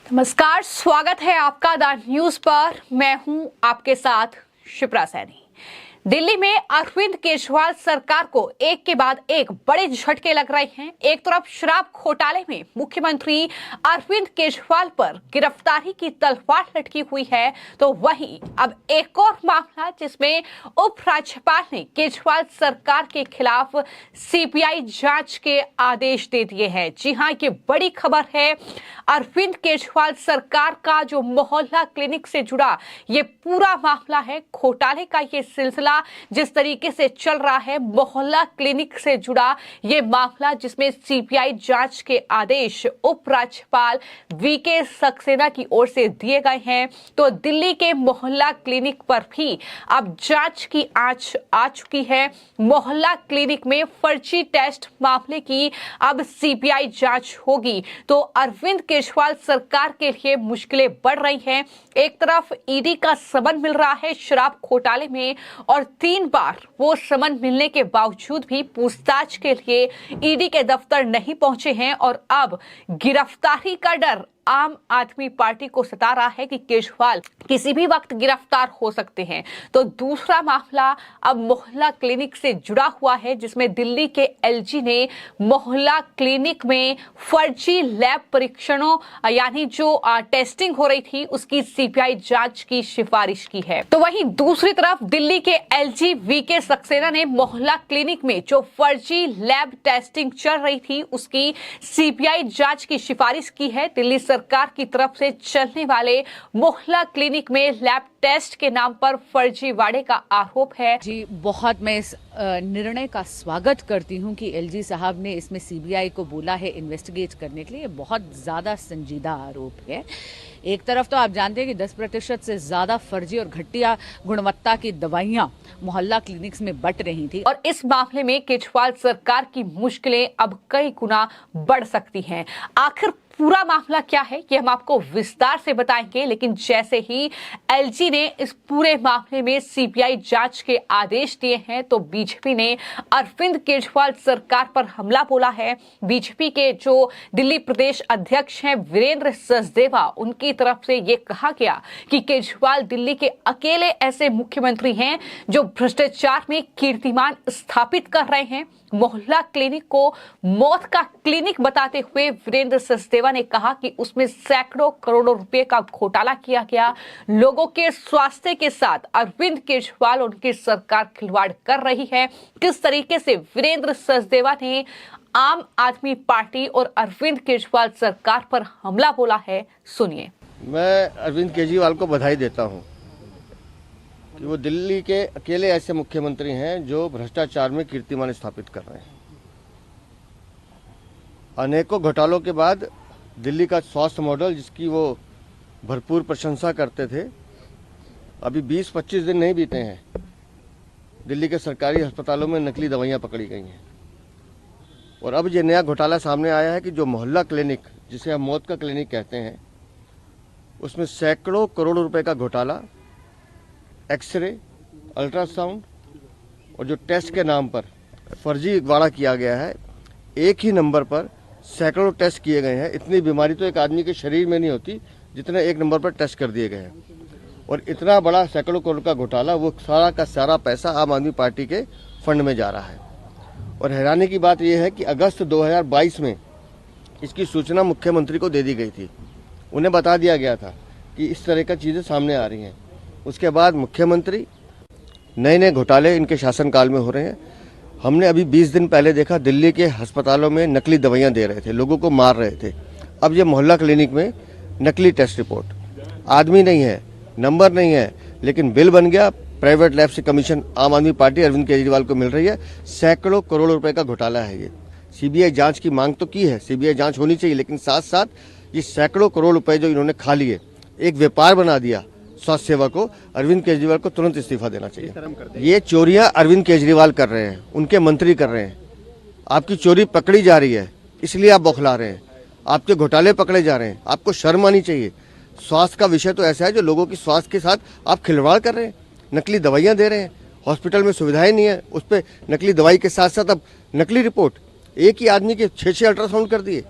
नमस्कार, स्वागत है आपका द न्यूज पर। मैं हूं आपके साथ शिप्रा सैनी। दिल्ली में अरविंद केजरीवाल सरकार को एक के बाद एक बड़े झटके लग रहे हैं। एक तरफ शराब घोटाले में मुख्यमंत्री अरविंद केजरीवाल पर गिरफ्तारी की तलवार लटकी हुई है, तो वहीं अब एक और मामला जिसमें उपराज्यपाल ने केजरीवाल सरकार के खिलाफ सीबीआई जांच के आदेश दे दिए हैं। जी हां, ये बड़ी खबर है। अरविंद केजरीवाल सरकार का जो मोहल्ला क्लिनिक से जुड़ा ये पूरा मामला है, घोटाले का ये सिलसिला जिस तरीके से चल रहा है, मोहल्ला क्लिनिक से जुड़ा ये मामला जिसमें सीबीआई जांच के आदेश उपराज्यपाल वीके सक्सेना की ओर से दिए गए हैं, तो दिल्ली के मोहल्ला क्लिनिक पर भी अब जांच की आंच आ चुकी है। मोहल्ला क्लिनिक में फर्जी टेस्ट मामले की अब सीबीआई जांच होगी, तो अरविंद केजरीवाल सरकार के लिए मुश्किलें बढ़ रही हैं। एक तरफ ईडी का समन मिल रहा है शराब घोटाले में, और 3 बार वो समन मिलने के बावजूद भी पूछताछ के लिए ईडी के दफ्तर नहीं पहुंचे हैं, और अब गिरफ्तारी का डर आम आदमी पार्टी को सता रहा है कि केजरीवाल किसी भी वक्त गिरफ्तार हो सकते हैं। तो दूसरा मामला अब मोहल्ला क्लिनिक से जुड़ा हुआ है, जिसमें दिल्ली के एलजी ने मोहल्ला क्लिनिक में फर्जी लैब परीक्षणों यानी जो टेस्टिंग हो रही थी उसकी सीबीआई जांच की सिफारिश की है। तो वहीं दूसरी तरफ दिल्ली के एलजी वीके सक्सेना ने मोहल्ला क्लिनिक में जो फर्जी लैब टेस्टिंग चल रही थी उसकी सीबीआई जांच की सिफारिश की है। दिल्ली सरकार की तरफ से चलने वाले मोहल्ला क्लिनिक में लैब टेस्ट के नाम पर फर्जीवाड़े का आरोप है। जी, बहुत मैं इस निर्णय का स्वागत करती हूं कि एलजी साहब ने इसमें सीबीआई को बोला है इन्वेस्टिगेट करने के लिए। बहुत ज्यादा संजीदा आरोप है। एक तरफ तो आप जानते हैं कि 10% से ज्यादा फर्जी और घटिया गुणवत्ता की दवाइयां मोहल्ला क्लिनिक्स में बंट रही थी, और इस मामले में केजरीवाल सरकार की मुश्किलें अब कई गुना बढ़ सकती हैं। आखिर पूरा मामला क्या है ये हम आपको विस्तार से बताएंगे, लेकिन जैसे ही एलजी ने इस पूरे मामले में सीबीआई जांच के आदेश दिए हैं, तो बीजेपी ने अरविंद केजरीवाल सरकार पर हमला बोला है। बीजेपी के जो दिल्ली प्रदेश अध्यक्ष हैं वीरेंद्र सचदेवा, उनकी तरफ से ये कहा गया कि केजरीवाल दिल्ली के अकेले ऐसे मुख्यमंत्री हैं जो भ्रष्टाचार में कीर्तिमान स्थापित कर रहे हैं। मोहल्ला क्लिनिक को मौत का क्लिनिक बताते हुए वीरेंद्र सचदेवा ने कहा कि उसमें सैकड़ों करोड़ों रुपए का घोटाला किया गया। लोगों के स्वास्थ्य के साथ अरविंद केजरीवाल उनकी सरकार खिलवाड़ कर रही है। किस तरीके से वीरेंद्र सचदेवा ने आम आदमी पार्टी और अरविंद केजरीवाल सरकार पर हमला बोला है, सुनिए। मैं अरविंद केजरीवाल को बधाई देता हूं कि वो दिल्ली के अकेले ऐसे मुख्यमंत्री हैं जो भ्रष्टाचार में कीर्तिमान स्थापित कर रहे हैं। अनेकों घोटालों के बाद दिल्ली का स्वास्थ्य मॉडल, जिसकी वो भरपूर प्रशंसा करते थे, अभी 20-25 दिन नहीं बीते हैं, दिल्ली के सरकारी अस्पतालों में नकली दवाइयां पकड़ी गई हैं। और अब ये नया घोटाला सामने आया है कि जो मोहल्ला क्लिनिक, जिसे हम मौत का क्लिनिक कहते हैं, उसमें सैकड़ों करोड़ रुपए का घोटाला, एक्सरे, अल्ट्रासाउंड और जो टेस्ट के नाम पर फर्जीवाड़ा किया गया है। एक ही नंबर पर सैकड़ों टेस्ट किए गए हैं। इतनी बीमारी तो एक आदमी के शरीर में नहीं होती जितने एक नंबर पर टेस्ट कर दिए गए हैं। और इतना बड़ा सैकड़ों करोड़ का घोटाला, वो सारा का सारा पैसा आम आदमी पार्टी के फंड में जा रहा है। और हैरानी की बात यह है कि अगस्त 2022 में इसकी सूचना मुख्यमंत्री को दे दी गई थी। उन्हें बता दिया गया था कि इस तरह का चीज़ें सामने आ रही हैं। उसके बाद मुख्यमंत्री नए नए घोटाले इनके शासनकाल में हो रहे हैं। हमने अभी 20 दिन पहले देखा दिल्ली के अस्पतालों में नकली दवाइयां दे रहे थे, लोगों को मार रहे थे। अब ये मोहल्ला क्लिनिक में नकली टेस्ट रिपोर्ट, आदमी नहीं है, नंबर नहीं है, लेकिन बिल बन गया। प्राइवेट लैब से कमीशन आम आदमी पार्टी अरविंद केजरीवाल को मिल रही है। सैकड़ों करोड़ रुपए का घोटाला है ये। सीबीआई जांच की मांग तो की है, सीबीआई जांच होनी चाहिए, लेकिन साथ साथ ये सैकड़ों करोड़ रुपए जो इन्होंने खा लिए, एक व्यापार बना दिया स्वास्थ्य सेवा को। अरविंद केजरीवाल को तुरंत इस्तीफा देना चाहिए। ये चोरियां अरविंद केजरीवाल कर रहे हैं, उनके मंत्री कर रहे हैं। आपकी चोरी पकड़ी जा रही है, इसलिए आप बौखला रहे हैं। आपके घोटाले पकड़े जा रहे हैं, आपको शर्म आनी चाहिए। स्वास्थ्य का विषय तो ऐसा है जो लोगों की स्वास्थ्य के साथ आप खिलवाड़ कर रहे हैं, नकली दवाइयां दे रहे हैं। हॉस्पिटल में सुविधाएं नहीं है, उस पर नकली दवाई के साथ साथ अब नकली रिपोर्ट। एक ही आदमी के 6-6 अल्ट्रासाउंड कर दिए।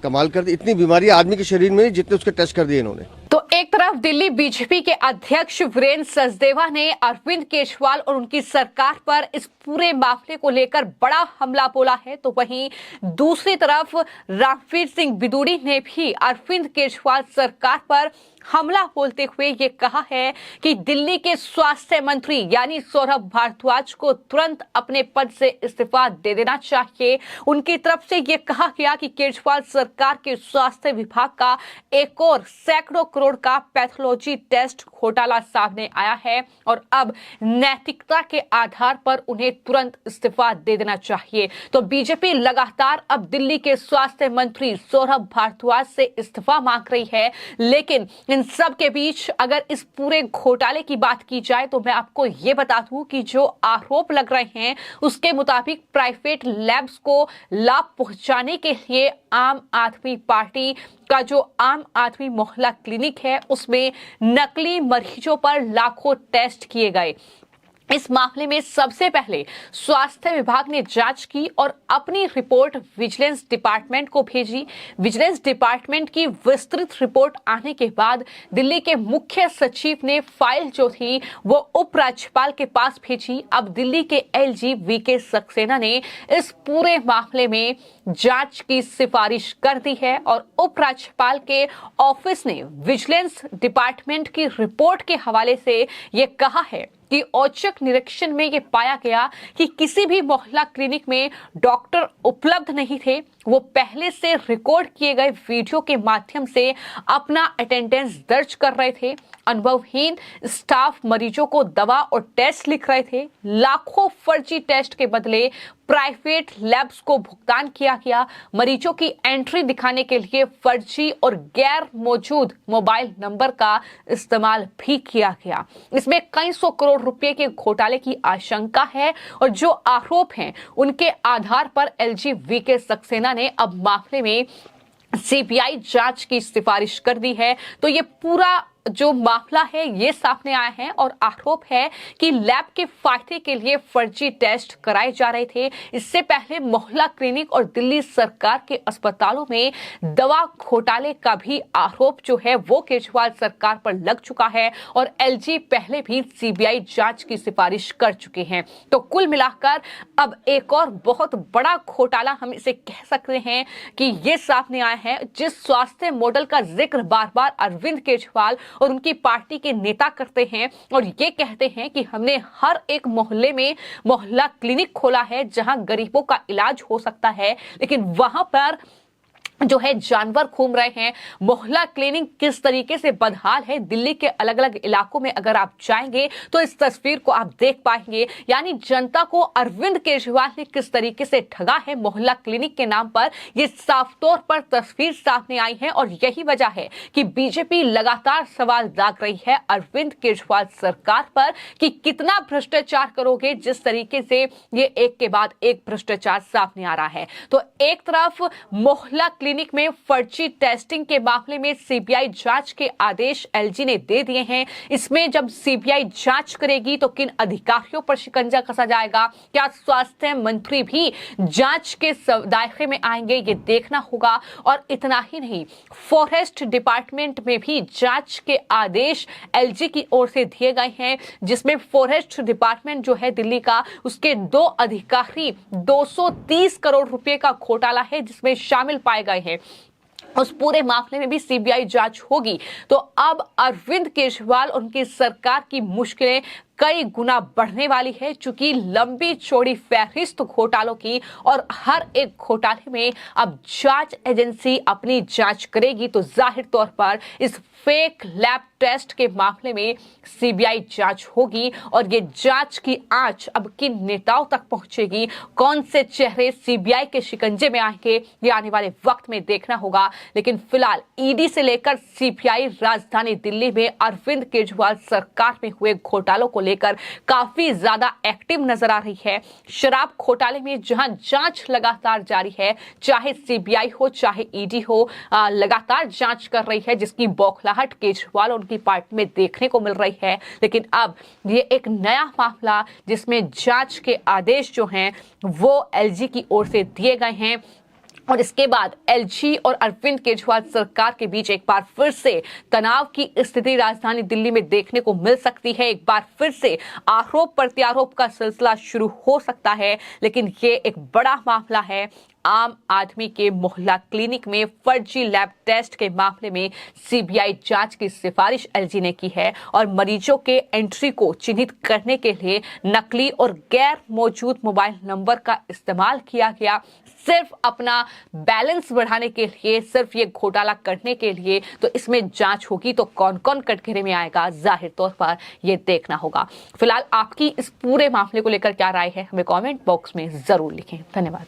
कमाल कर दी। इतनी बीमारी आदमी के शरीर में नहीं जितने उसके टेस्ट कर दिए इन्होंने। तो एक तरफ दिल्ली बीजेपी के अध्यक्ष वीरेंद्र सचदेवा ने अरविंद केजरीवाल और उनकी सरकार पर इस पूरे मामले को लेकर बड़ा हमला बोला है, तो वहीं दूसरी तरफ रणवीर सिंह बिदूड़ी ने भी अरविंद केजरीवाल सरकार पर हमला बोलते हुए ये कहा है कि दिल्ली के स्वास्थ्य मंत्री यानी सौरभ भारद्वाज को तुरंत अपने पद से इस्तीफा दे देना चाहिए। उनकी तरफ से ये कहा गया कि केजरीवाल सरकार के स्वास्थ्य विभाग का एक और सैकड़ों करोड़ का पैथोलॉजी टेस्ट घोटाला सामने आया है और अब नैतिकता के आधार पर उन्हें तुरंत इस्तीफा दे देना चाहिए। तो बीजेपी लगातार अब दिल्ली के स्वास्थ्य मंत्री सौरभ भारद्वाज से इस्तीफा मांग रही है, लेकिन इन सब के बीच अगर इस पूरे घोटाले की बात की जाए तो मैं आपको ये बता दूं कि जो आरोप लग रहे हैं उसके मुताबिक प्राइवेट लैब्स को लाभ पहुंचाने के लिए आम आदमी पार्टी का जो आम आदमी मोहल्ला क्लिनिक है उसमें नकली मरीजों पर लाखों टेस्ट किए गए। इस मामले में सबसे पहले स्वास्थ्य विभाग ने जांच की और अपनी रिपोर्ट विजिलेंस डिपार्टमेंट को भेजी। विजिलेंस डिपार्टमेंट की विस्तृत रिपोर्ट आने के बाद दिल्ली के मुख्य सचिव ने फाइल जो थी वो उपराज्यपाल के पास भेजी। अब दिल्ली के एलजी वीके सक्सेना ने इस पूरे मामले में जांच की सिफारिश कर दी है और उपराज्यपाल के ऑफिस ने विजिलेंस डिपार्टमेंट की रिपोर्ट के हवाले से ये कहा है कि औचक निरीक्षण में ये पाया गया कि किसी भी मोहल्ला क्लिनिक में डॉक्टर उपलब्ध नहीं थे। वो पहले से रिकॉर्ड किए गए वीडियो के माध्यम से अपना अटेंडेंस दर्ज कर रहे थे। अनुभवहीन स्टाफ मरीजों को दवा और टेस्ट लिख रहे थे। लाखों फर्जी टेस्ट के बदले प्राइवेट लैब्स को भुगतान किया गया। मरीजों की एंट्री दिखाने के लिए फर्जी और गैर मौजूद मोबाइल नंबर का इस्तेमाल भी किया गया। इसमें कई सौ करोड़ रुपए के घोटाले की आशंका है और जो आरोप हैं उनके आधार पर एलजी वीके सक्सेना ने अब मामले में सीबीआई जांच की सिफारिश कर दी है। तो ये पूरा जो मामला है ये सामने आया है और आरोप है कि लैब के फायदे के लिए फर्जी टेस्ट कराए जा रहे थे। इससे पहले मोहल्ला क्लिनिक और दिल्ली सरकार के अस्पतालों में दवा घोटाले का भी आरोप जो है वो केजरीवाल सरकार पर लग चुका है और एलजी पहले भी सीबीआई जांच की सिफारिश कर चुके हैं। तो कुल मिलाकर अब एक और बहुत बड़ा घोटाला हम इसे कह सकते हैं कि ये सामने आया है। जिस स्वास्थ्य मॉडल का जिक्र बार बार अरविंद केजरीवाल और उनकी पार्टी के नेता करते हैं और ये कहते हैं कि हमने हर एक मोहल्ले में मोहल्ला क्लिनिक खोला है जहां गरीबों का इलाज हो सकता है, लेकिन वहां पर जो है जानवर घूम रहे हैं। मोहल्ला क्लिनिक किस तरीके से बदहाल है दिल्ली के अलग अलग इलाकों में अगर आप जाएंगे तो इस तस्वीर को आप देख पाएंगे। यानी जनता को अरविंद केजरीवाल ने किस तरीके से ठगा है मोहल्ला क्लिनिक के नाम पर, ये साफ तौर पर तस्वीर सामने आई है और यही वजह है कि बीजेपी लगातार सवाल दाग रही है अरविंद केजरीवाल सरकार पर कि कितना भ्रष्टाचार करोगे, जिस तरीके से ये एक के बाद एक भ्रष्टाचार सामने आ रहा है। तो एक तरफ मोहल्ला क्लिनिक में फर्जी टेस्टिंग के मामले में सीबीआई जांच के आदेश एलजी ने दे दिए हैं। इसमें जब सीबीआई जांच करेगी तो किन अधिकारियों पर शिकंजा कसा जाएगा, क्या स्वास्थ्य मंत्री भी जांच के दायरे में आएंगे, ये देखना होगा। और इतना ही नहीं, फॉरेस्ट डिपार्टमेंट में भी जांच के आदेश एलजी की ओर से दिए गए हैं, जिसमें फॉरेस्ट डिपार्टमेंट जो है दिल्ली का, उसके 2 अधिकारी 230 करोड़ रुपए का घोटाला है जिसमें शामिल पाए गए हैं। उस पूरे मामले में भी सीबीआई जांच होगी तो अब अरविंद केजरीवाल और उनकी सरकार की मुश्किलें कई गुना बढ़ने वाली है, चूंकि लंबी चौड़ी फहरिस्त घोटालों की और हर एक घोटाले में अब जांच एजेंसी अपनी जांच करेगी तो जाहिर तौर पर इस फेक लैब टेस्ट के मामले में सीबीआई जांच होगी और ये जांच की आंच अब किन नेताओं तक पहुंचेगी, कौन से चेहरे सीबीआई के शिकंजे में आएंगे, ये आने वाले वक्त में देखना होगा। लेकिन फिलहाल ईडी से लेकर सीबीआई राजधानी दिल्ली में अरविंद केजरीवाल सरकार में हुए घोटालों को लेकर काफी ज्यादा एक्टिव नजर आ रही है। शराब घोटाले में जहां जांच लगातार जारी है, चाहे सीबीआई हो चाहे ईडी हो, लगातार जांच कर रही है, जिसकी बौखलाहट केजरीवाल और उनकी पार्टी में देखने को मिल रही है। लेकिन अब ये एक नया मामला जिसमें जांच के आदेश जो हैं वो एलजी की ओर से दिए गए हैं और इसके बाद एलजी और अरविंद केजरीवाल सरकार के बीच एक बार फिर से तनाव की स्थिति राजधानी दिल्ली में देखने को मिल सकती है। एक बार फिर से आरोप प्रत्यारोप का सिलसिला शुरू हो सकता है, लेकिन ये एक बड़ा मामला है। आम आदमी के मोहल्ला क्लिनिक में फर्जी लैब टेस्ट के मामले में सीबीआई जांच की सिफारिश एलजी ने की है और मरीजों के एंट्री को चिन्हित करने के लिए नकली और गैर मौजूद मोबाइल नंबर का इस्तेमाल किया गया, सिर्फ अपना बैलेंस बढ़ाने के लिए, सिर्फ ये घोटाला करने के लिए। तो इसमें जांच होगी तो कौन कौन कटघरे में आएगा, जाहिर तौर पर ये देखना होगा। फिलहाल आपकी इस पूरे मामले को लेकर क्या राय है, हमें कमेंट बॉक्स में जरूर लिखें। धन्यवाद।